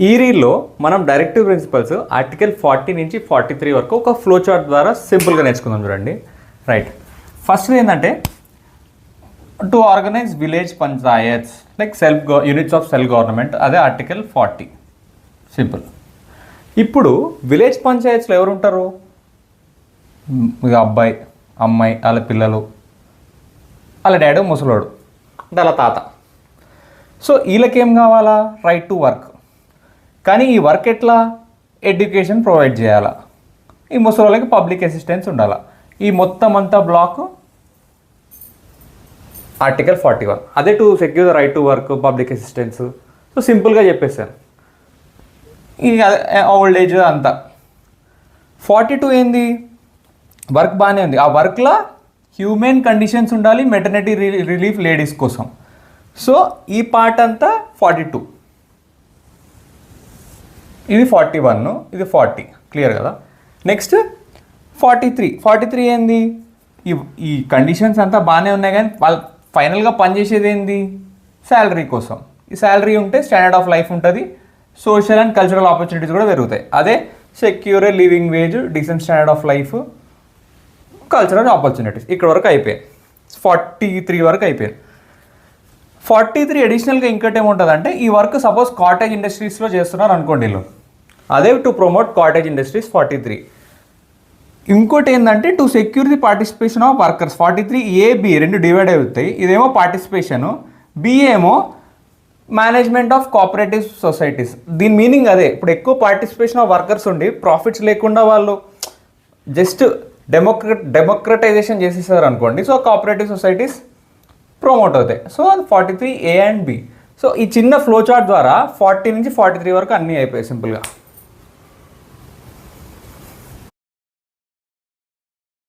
ఈ రీల్లో మనం directive principles article 40 నుంచి 43 వరకు ఒక ఫ్లో చార్ట్ ద్వారా సింపుల్గా నేర్చుకుందాం చూడండి. రైట్, ఫస్ట్ ఏంటంటే to organise village panchayats like units of self government, అదే ఆర్టికల్ 40. సింపుల్. ఇప్పుడు విలేజ్ పంచాయత్స్లో ఎవరు ఉంటారు? అబ్బాయి, అమ్మాయి, వాళ్ళ పిల్లలు, వాళ్ళ డాడీ ముసలోడు అంటే వాళ్ళ తాత. సో వీళ్ళకేం కావాలా? Right to work. కానీ ఈ వర్క్ ఎట్లా? ఎడ్యుకేషన్ ప్రొవైడ్ చేయాలా, ఈ ముసలోళ్ళకి పబ్లిక్ అసిస్టెన్స్ ఉండాలా. ఈ మొత్తం అంతా బ్లాక్ ఆర్టికల్ 41. అదే to secure the right to work, public assistance. So సింపుల్గా చెప్పేశాను. ఈ ఓల్డ్ ఏజ్ అంతా. 42 ఏంది? వర్క్ బాగానే ఉంది. ఆ వర్క్లో హ్యూమెన్ కండిషన్స్ ఉండాలి, మెటర్నిటీ రిలీఫ్ లేడీస్ కోసం. సో ఈ పార్ట్ అంతా 42. ఇది 41, ఇది 40. క్లియర్ కదా? నెక్స్ట్ 43 ఏంది? ఈ కండిషన్స్ అంతా బాగానే ఉన్నాయి, కానీ వాళ్ళు ఫైనల్గా పనిచేసేది ఏంది? శాలరీ కోసం. ఈ శాలరీ ఉంటే స్టాండర్డ్ ఆఫ్ లైఫ్ ఉంటుంది, సోషల్ అండ్ కల్చరల్ ఆపర్చునిటీస్ కూడా పెరుగుతాయి. అదే secure living wage, decent standard of life, cultural opportunities. ఇక్కడ వరకు అయిపోయాయి. 43 వరకు అయిపోయాయి. 43 అడిషనల్గా ఇంకోటి ఏముంటుందంటే, ఈ వర్క్ సపోజ్ కాటేజ్ ఇండస్ట్రీస్లో చేస్తున్నారు అనుకోండి వీళ్ళు, అదే టు ప్రమోట్ కాటేజ్ ఇండస్ట్రీస్ 43. ఇంకోటి ఏంటంటే to secure the participation of workers 43. AB రెండు డివైడ్ అవుతాయి. ఇదేమో పార్టిసిపేషను, B ఏమో మేనేజ్మెంట్ ఆఫ్ కోఆపరేటివ్ సొసైటీస్. దీని మీనింగ్ అదే. ఇప్పుడు ఎక్కువ పార్టిసిపేషన్ ఆఫ్ వర్కర్స్ ఉండి ప్రాఫిట్స్ లేకుండా వాళ్ళు జస్ట్ డెమోక్రటైజేషన్ చేసేసారు అనుకోండి, సో కోఆపరేటివ్ సొసైటీస్ ప్రమోట్ అవుతాయి. సో అది 43 A and B. సో ఈ చిన్న ఫ్లో చార్ట్ ద్వారా 40 నుంచి 43 వరకు అన్నీ అయిపోయాయి సింపుల్గా.